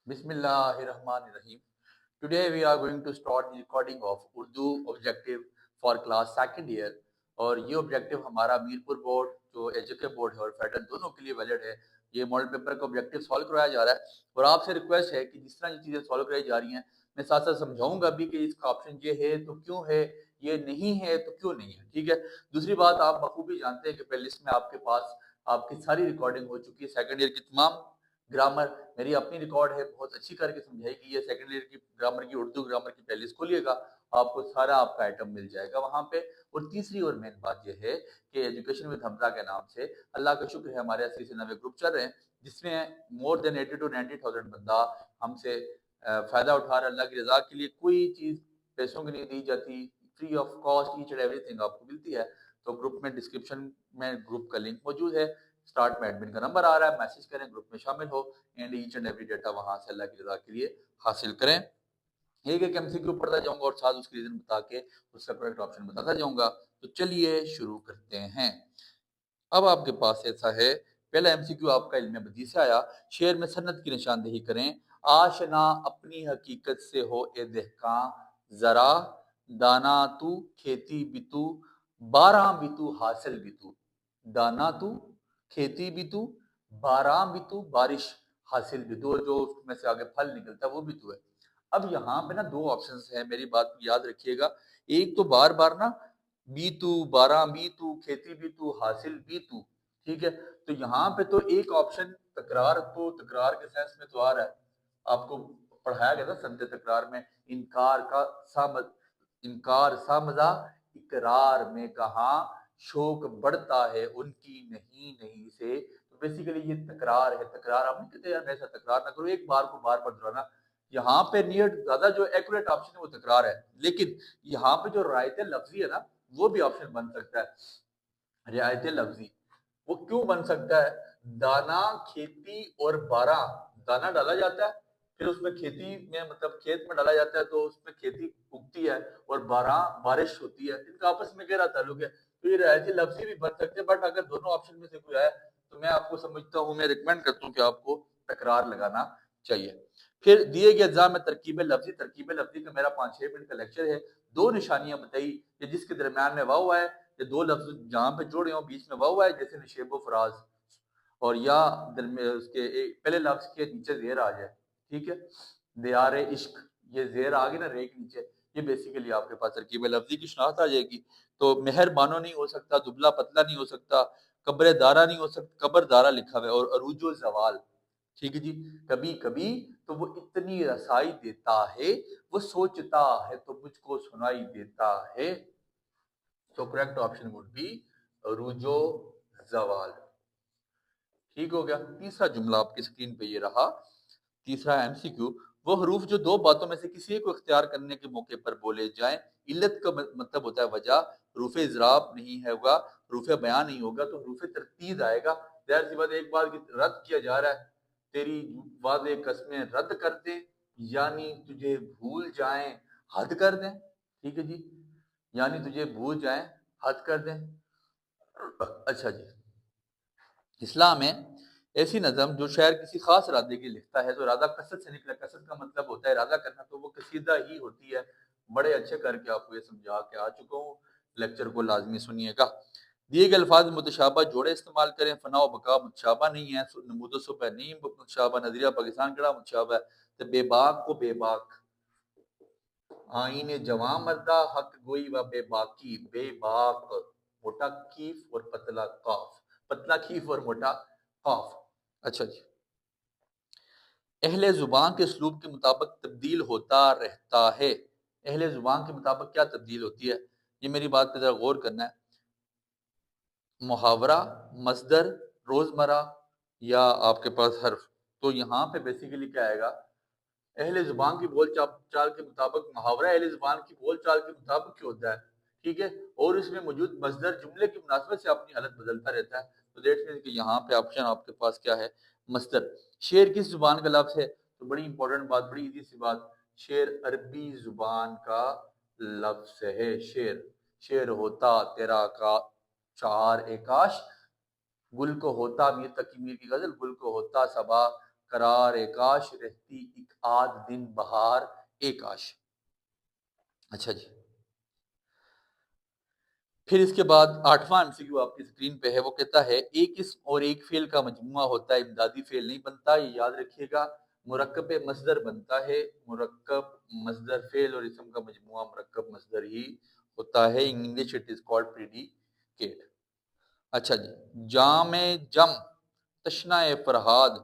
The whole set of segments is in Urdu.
Bismillahirrahmanirrahim. Today we are going to start the recording of Urdu objective for class second year. اور یہ آبجیکٹیو ہمارا میرپور بورڈ جو ایچ کے بورڈ ہے اور فیڈرل دونوں کے لیے ویلڈ ہے. یہ ماڈل پیپر کا آبجیکٹیو سالو کرایا جا رہا ہے اور آپ سے ریکویسٹ ہے کہ جس طرح یہ چیزیں سالو کرائی جا رہی ہیں میں ساتھ ساتھ سمجھاؤں گا بھی کہ اس کا آپشن یہ ہے تو کیوں ہے، یہ نہیں ہے تو کیوں نہیں ہے. ٹھیک ہے. دوسری بات، آپ بخوبی جانتے ہیں کہ پہلے لسٹ میں آپ کے پاس آپ کی ساری ریکارڈنگ ہو چکی ہے. سیکنڈ ایئر کی تمام گرامر میری اپنی ریکارڈ ہے، بہت اچھی کر کے سمجھائی گئی ہے. سیکنڈ ایئر کی گرامر کی اردو گرامر کی پہلے لسٹ کھولیے گا، آپ کو سارا آپ کا آئٹم مل جائے گا وہاں پہ. اور تیسری اور مین بات یہ ہے کہ ایجوکیشن ود حمزہ کے نام سے اللہ کا شکر ہے ہمارے 80 سے 90 گروپ چل رہے ہیں جس میں مور دین 80 to 90,000 بندہ ہم سے فائدہ اٹھا رہا ہے. اللہ کی رضا کے لیے کوئی چیز پیسوں کی نہیں دی جاتی، free of cost each and everything آپ کو ملتی ہے. تو گروپ میں ڈسکرپشن میں گروپ کا لنک موجود ہے، اسٹارٹ میں ایڈمن کا نمبر آ رہا ہے، میسج کریں، گروپ میں شامل ہو and each and every data وہاں سے اللہ کی رضا کے لیے حاصل کریں. ایک ایک ایم سی کیو پڑھتا جاؤں گا اور ساتھ اس کی ریزن بتا کے اس کا کریکٹ آپشن بتاتا جاؤں گا. تو چلیے شروع کرتے ہیں. اب آپ کے پاس ایسا ہے، پہلا ایم سی کیو آپ کا علم بدیع سے آیا. شعر میں سند کی نشاندہی کریں. آشنا اپنی حقیقت سے ہو اے دہکاں ذرا، دانا تو کھیتی بھی تو باراں بھی تو حاصل بھی تو. دانا تو کھیتی بھی تو باراں بھی تو بارش حاصل بھی تو، جو اس میں سے آگے پھل نکلتا ہے وہ بھی تو ہے. اب یہاں پہ نا دو آپشنز ہیں، میری بات یاد رکھیے گا. ایک تو بار بار نا بی تو، باراں بھی تو، کھیتی بھی تو، حاصل بھی تو. ٹھیک ہے. تو یہاں پہ تو ایک آپشن تکرار، تو تکرار کے سینس میں تو آ رہا ہے. آپ کو پڑھایا گیا تھا سند تکرار میں، انکار سا مزہ اقرار میں کہاں شوق بڑھتا ہے ان کی نہیں سے. تو بیسیکلی یہ تکرار ہے. تکرار آپ نہیں کہتے یار ایسا تکرار نہ کرو، ایک بار کو بار بار دہرانا. یہاں پہ نیئر زیادہ جو ایکوریٹ آپشن ہے وہ تکرار ہے، لیکن یہاں پہ جو رعایت لفظی ہے نا وہ بھی آپشن بن سکتا ہے. رعایت لفظی وہ کیوں بن سکتا ہے؟ دانا کھیتی اور باراں، دانا ڈالا جاتا ہے پھر اس میں کھیتی میں مطلب کھیت میں ڈالا جاتا ہے تو اس میں کھیتی اگتی ہے، اور باراں بارش ہوتی ہے. ان کا آپس میں گہرا تعلق ہے. تو یہ رعایت لفظی بھی بن سکتے ہیں، بٹ اگر دونوں آپشن میں سے کوئی آئے تو میں آپ کو سمجھتا ہوں، میں ریکمینڈ کرتا ہوں کہ آپ کو تکرار لگانا چاہیے. پھر دیے گئے اجزاء میں ترکیب لفظی کا میرا 5-6 منٹ کا لیکچر ہے. دو نشانیاں بتائی کہ جس کے درمیان میں واو ہے، یہ دو لفظ جہاں پہ جوڑے ہوں بیچ میں واو ہے، جیسے نشیب و فراز، اور یا اس کے پہلے لفظ کے نیچے زیر آ جائے. ٹھیک ہے. دیار عشق، یہ زیر آ گئی نا رے کے نیچے، یہ بیسیکلی آپ کے پاس ترکیب لفظی کی شناخت آ جائے گی. تو مہر بانو نہیں ہو سکتا، دبلا پتلا نہیں ہو سکتا، قبر دارا نہیں ہو سکتا، قبر دارا لکھا ہوا ہے، اور عروج و زوال. ٹھیک ہے جی. کبھی کبھی تو وہ اتنی رسائی دیتا ہے، وہ سوچتا ہے تو مجھ کو سنائی دیتا ہے. تو کریکٹ آپشن وڈ بی عروج و زوال. ٹھیک ہو گیا. تیسرا جملہ آپ کی اسکرین پہ یہ رہا، تیسرا ایم سی کیو. وہ حروف جو دو باتوں میں سے کسی ایک کو اختیار کرنے کے موقع پر بولے جائیں. علت کا مطلب ہوتا ہے وجہ. حروف اضراب نہیں ہوگا، حروف بیان نہیں ہوگا تو حروف ترتیب آئے گا. ظاہر سی بات ایک بار رد کیا جا رہا ہے، تیری وعدے قسمیں رد کر دیں، یعنی تجھے بھول جائیں حد کر دیں. ٹھیک ہے جی. یعنی تجھے بھول جائیں حد کر دیں. اچھا جی. اسلام میں ایسی نظم جو شاعر کسی خاص ارادے کی لکھتا ہے تو ارادہ قصد سے نکلا. قصد کا مطلب ہوتا ہے ارادہ کرنا، تو وہ قصیدہ ہی ہوتی ہے. بڑے اچھے کر کے آپ کو یہ سمجھا کے آ چکا ہوں، لیکچر کو لازمی سنیے گا. دیے گئے الفاظ متشابہ جوڑے استعمال کریں. فنا و بقا متشابہ نہیں ہے، نمود و صبح نہیں متشابہ، نظریہ پاکستان کڑا متشابہ ہے. تو بے باک کو بے باک، آئین جواں مردہ حق گوئی و بے باکی. بے باک موٹا کیف اور پتلا قاف، پتلا کیف اور موٹا قاف. اچھا جی. اہل زبان کے اسلوب کے مطابق تبدیل ہوتا رہتا ہے. اہل زبان کے مطابق کیا تبدیل ہوتی ہے، یہ میری بات پہ ذرا غور کرنا ہے. محاورہ، مصدر، روزمرہ، یا آپ کے پاس حرف. تو یہاں پہ بیسیکلی کیا آئے گا، اہل زبان کی بول چال کے مطابق محاورہ اہل زبان کی بول چال کے مطابق کیا ہوتا ہے. ٹھیک ہے. اور اس میں موجود مصدر جملے کی مناسبت سے اپنی حالت بدلتا رہتا ہے. تو دیٹ مینس کہ یہاں پہ آپشن آپ کے پاس کیا ہے، مصدر. شعر کس زبان کا لفظ ہے؟ تو بڑی امپورٹنٹ بات، بڑی ایزی سی بات، شعر عربی زبان کا لفظ ہے. شعر ہوتا تیرا کا شعار اے کاش، گل کو ہوتا میر تقی میر کی غزل، گل کو ہوتا صبا قرار کاش رہتی ایک آدھ دن بہار ایک آش۔ اچھا جی، پھر اس کے بعد 8واں MCQ آپ کی اسکرین پہ ہے، وہ کہتا ہے ایک اسم اور ایک فعل کا مجموعہ ہوتا ہے، امدادی فعل نہیں بنتا، یہ یاد رکھیے گا۔ مرکب مصدر بنتا ہے، مرکب مصدر فعل اور اسم کا مجموعہ مرکب مصدر ہی ہوتا ہے، English it is called predicate. اچھا جی، جام جم تشنا فرہاد،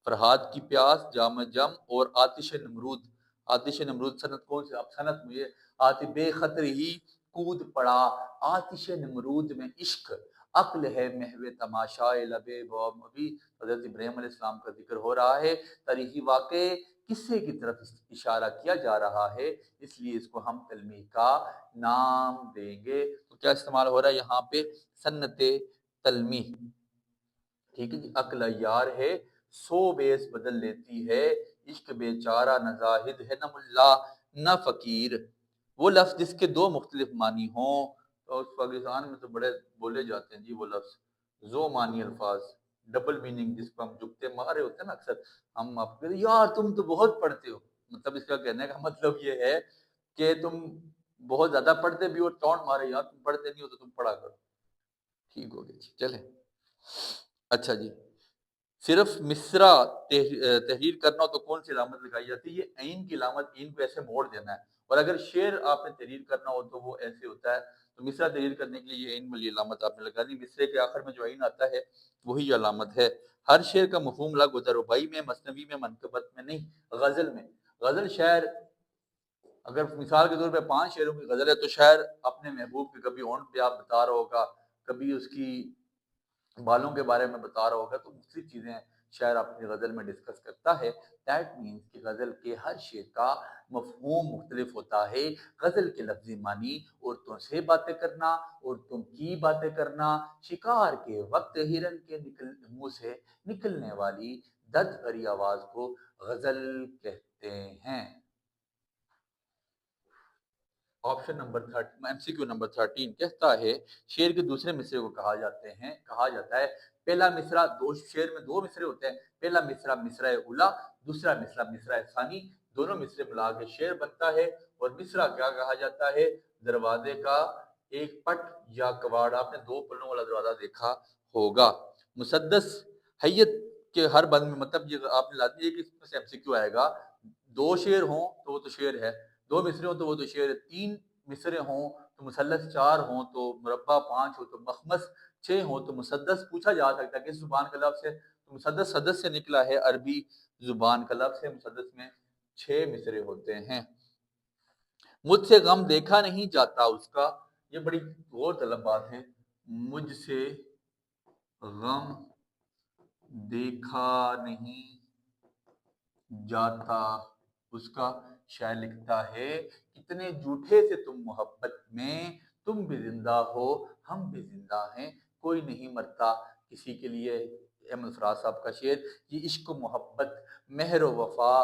فرہاد کی پیاس، جام جم، اور آتش نمرود، آتش نمرود صنعت کون سی؟ آپ صنعت مجھے آتی بے خطر ہی کود پڑا، آتش نمرود میں عشق، عقل ہے محو تماشائے لبے بام۔ ابھی حضرت ابراہیم علیہ السلام کا ذکر ہو رہا ہے، تاریخی واقعے قصے کی طرف اشارہ کیا جا رہا ہے، اس لیے اس کو ہم تلمیح کا نام دیں گے۔ تو کیا استعمال ہو رہا ہے یہاں پہ؟ سنت تلمیح، ٹھیک ہے جی۔ عقل یار ہے سو بیس بدل لیتی ہے، عشق بیچارہ نہ زاہد ہے نہ ملا نہ فقیر، وہ لفظ جس کے دو مختلف معنی ہوں۔ تو اس پاکستان میں تو بڑے بولے جاتے ہیں جی وہ لفظ، زو معنی الفاظ، ڈبل میننگ، جس کو ہم جگتے مارے ہوتے ہیں نا اکثر، ہم آپ کہتے ہیں یار تم تو بہت پڑھتے ہو، مطلب اس کا کہنے کا مطلب یہ ہے کہ تم بہت زیادہ پڑھتے بھی ہو، ٹونٹ مارے یار تم پڑھتے نہیں ہو تو تم پڑھا کرو، ٹھیک ہو گیا جی، چلیں۔ اچھا جی، صرف مصرع تحریر کرنا ہو تو کون سی علامت لگائی جاتی ہے؟ یہ عین کی علامت، عین کو ایسے موڑ دینا ہے، اور اگر شعر آپ نے تحریر کرنا ہو تو وہ ایسے ہوتا ہے، تو مصرع تحریر کرنے کے لیے یہ عین والی علامت آپ نے لگا دی، مصرے کے آخر میں جو عین آتا ہے وہی علامت ہے۔ ہر شعر کا مفہوم لغ ہوتا ہے، رباعی میں، مثنوی میں، منقبت میں نہیں، غزل میں۔ غزل شاعر اگر مثال کے طور پہ 5 شعروں کی غزل ہے تو شاعر اپنے محبوب کے کبھی ہونٹ پہ آپ بتا رہا ہوگا، کبھی اس کی بالوں کے بارے میں بتا رہا ہوگا، تو مختلف چیزیں شاعر اپنی غزل میں ڈسکس کرتا ہے۔ دیٹ مینس کہ غزل کے ہر شعر کا مفہوم مختلف ہوتا ہے۔ غزل کے لفظی معنی عورتوں سے باتیں کرنا، عورتوں کی باتیں کرنا، شکار کے وقت ہرن کے منہ سے نکلنے والی درد بھری آواز کو غزل کہتے ہیں۔ آپشن نمبر MCQ نمبر 13 کہتا ہے شعر کے دوسرے مصرے کو کہا جاتا ہے پہلا مصرع، شعر میں 2 مصرے ہوتے ہیں، پہلا مصرع مصرع اولا، دوسرا مصرع مصرع ثانی، دونوں مصرے ملا کے شعر بنتا ہے۔ اور مصرع کیا کہا جاتا ہے؟ دروازے کا ایک پٹ یا کواڑ، آپ نے 2 پلوں والا دروازہ دیکھا ہوگا۔ مسدس حیت کے ہر بند میں، مطلب یہ آپ نے لازمی ہے کہ اس میں سے MCQ آئے گا، 2 شعر ہوں تو وہ تو شعر ہے، 2 مصرے ہوں تو وہ تو شعر ہے، 3 مصرے ہوں تو مثلث، 4 ہوں تو مربع، 5 ہو تو مخمس، 6 ہوں تو مسدس۔ پوچھا جا سکتا ہے کہ اس زبان کا لفظ ہے تو مسدس صدس سے نکلا ہے، عربی زبان کا لفظ ہے، مسدس میں 6 مصرے ہوتے ہیں۔ مجھ سے غم دیکھا نہیں جاتا اس کا، یہ بڑی غور طلب بات ہے، مجھ سے غم دیکھا نہیں جاتا اس کا۔ شاعر لکھتا ہے کتنے جھوٹے سے تم محبت میں، تم بھی زندہ ہو ہم بھی زندہ ہیں، کوئی نہیں مرتا کسی کے لیے۔ احمد فراز صاحب کا شعر، یہ عشق و محبت، مہر و وفا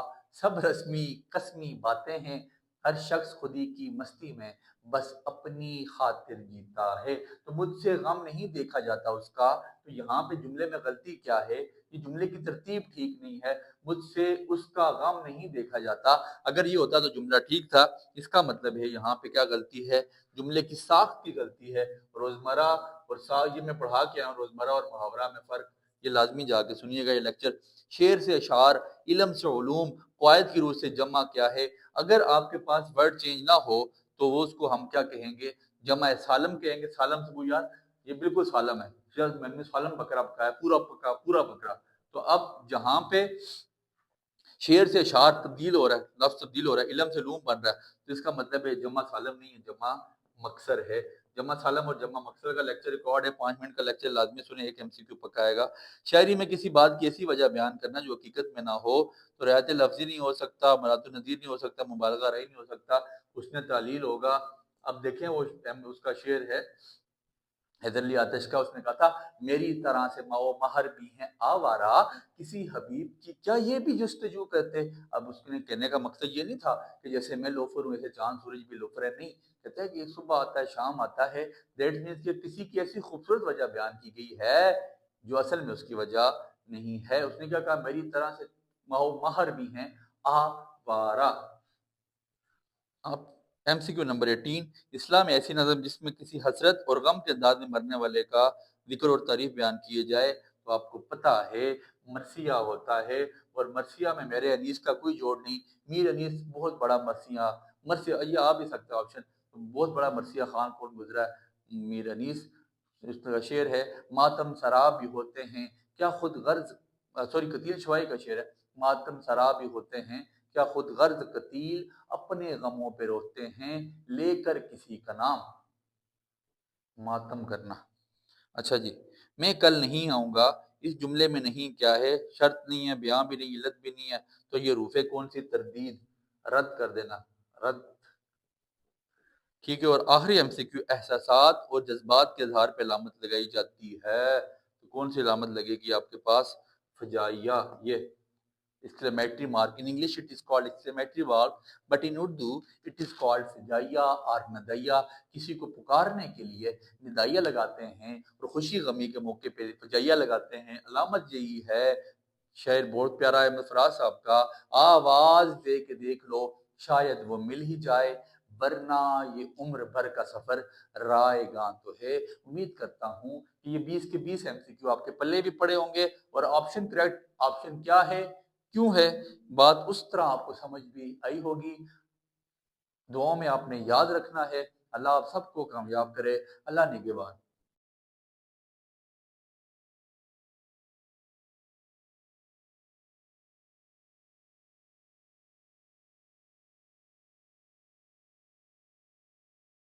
سب رسمی قسمی باتیں ہیں، ہر شخص خودی کی مستی میں بس اپنی خاطر جیتا ہے۔ تو مجھ سے غم نہیں دیکھا جاتا اس کا، تو یہاں پہ جملے میں غلطی کیا ہے؟ یہ جملے کی ترتیب ٹھیک نہیں ہے، مجھ سے اس کا غم نہیں دیکھا جاتا، اگر یہ ہوتا تو جملہ ٹھیک تھا۔ اس کا مطلب ہے یہاں پہ کیا غلطی ہے؟ جملے کی ساخت کی غلطی ہے۔ روزمرہ اور یہ میں پڑھا کے آؤں، روزمرہ اور محاورہ میں فرق، یہ لازمی جا کے سنیے گا یہ لیکچر۔ شعر سے اشعار، علم سے علوم، قواعد کی روح سے جمع کیا ہے؟ اگر آپ کے پاس ورڈ چینج نہ ہو تو وہ اس کو ہم کیا کہیں گے؟ جمع سالم کہیں گے۔ سالم سے وہ یار یہ بالکل سالم ہے، میں نے سالم بکرا پکایا، پورا بکرا۔ تو اب جہاں پہ شعر سے اشعار تبدیل ہو رہا ہے، لفظ تبدیل ہو رہا ہے، علم سے علوم بن رہا ہے، تو اس کا مطلب ہے جمع سالم نہیں ہے، جمع مکسر ہے۔ جمع سالم اور جمع مکسر کا لیکچر ریکارڈ ہے، 5 منٹ کا لیکچر لازمی سنیں، ایک MCQ پکا آئے گا۔ شاعری میں کسی بات کی ایسی وجہ بیان کرنا جو حقیقت میں نہ ہو، تو رعایت لفظی نہیں ہو سکتا، مراد النظیر نہیں ہو سکتا، مبالغہ رائی نہیں ہو سکتا، اس میں تعلیل ہوگا۔ اب دیکھیں وہ اس کا شعر ہے حیدر علی آتش کا، اس نے کہا تھا میری طرح سے ماؤ مہر بھی ہیں آوارہ، کسی حبیب کی کیا یہ بھی جستجو کرتے۔ اب اس نے کہنے کا مقصد یہ نہیں تھا کہ جیسے میں لوفر ہوں ایسے چاند سورج بھی لوفر ہے، نہیں، کہتا ہے کہ ایک صبح آتا ہے شام آتا ہے، دیٹ مینس کہ کسی کی ایسی خوبصورت وجہ بیان کی گئی ہے جو اصل میں اس کی وجہ نہیں ہے। اس نے کیا کہا؟ میری طرح سے مہر بھی ہیں آوارہ۔ اب MCQ نمبر 18، اسلام ایسی نظم جس میں کسی حسرت اور غم کے انداز میں مرنے والے کا ذکر اور تعریف بیان کیے جائے۔ تو آپ کو پتہ ہے مرثیہ ہوتا ہے، اور مرثیہ میں میرے انیس کا کوئی جوڑ نہیں۔ میر انیس بہت بڑا مرثیہ یہ آ بھی سکتا ہے آپشن، بہت بڑا مرثیہ خان کون گزرا ہے؟ میر انیس۔ اس کا شعر ہے ماتم سراب بھی ہوتے ہیں کیا خود غرض، قتیل شوائی کا شعر ہے، ماتم سراب بھی ہوتے ہیں کیا خود غرض قتیل، اپنے غموں پہ روتے ہیں لے کر کسی کا نام۔ ماتم کرنا۔ اچھا جی، میں کل نہیں آؤں گا، اس جملے میں نہیں کیا ہے؟ شرط نہیں ہے، بیان بھی نہیں، علت بھی نہیں ہے، تو یہ حروف کون سی؟ تردید، رد کر دینا، رد۔ ٹھیک ہے، اور آخری MCQ، احساسات اور جذبات کے اظہار پہ علامت لگائی جاتی ہے، تو کون سی علامت لگے گی آپ کے پاس؟ فجائیہ، یہ exclamatory mark. In English it is called exclamatory mark, but in Urdu it is called فجائیہ اور ندائیہ۔ کسی کو پکارنے کے لیے ندائیہ لگاتے ہیں، اور خوشی غمی کے موقع پہ فجائیہ لگاتے ہیں۔ علامت یہی ہے۔ شعر بہت پیارا ہے فراز صاحب کا، آواز دے کے دیکھ لو شاید وہ مل ہی جائے، ورنہ یہ عمر بھر کا سفر رائے گاں تو ہے۔ امید کرتا ہوں کہ یہ 20 کے 20 MCQ آپ کے پلے بھی پڑے ہوں گے، اور آپشن کریکٹ آپشن کیا ہے، کیوں ہے، بات اس طرح آپ کو سمجھ بھی آئی ہوگی۔ دعاؤں میں آپ نے یاد رکھنا ہے۔ اللہ آپ سب کو کامیاب کرے۔ اللہ نگہبان۔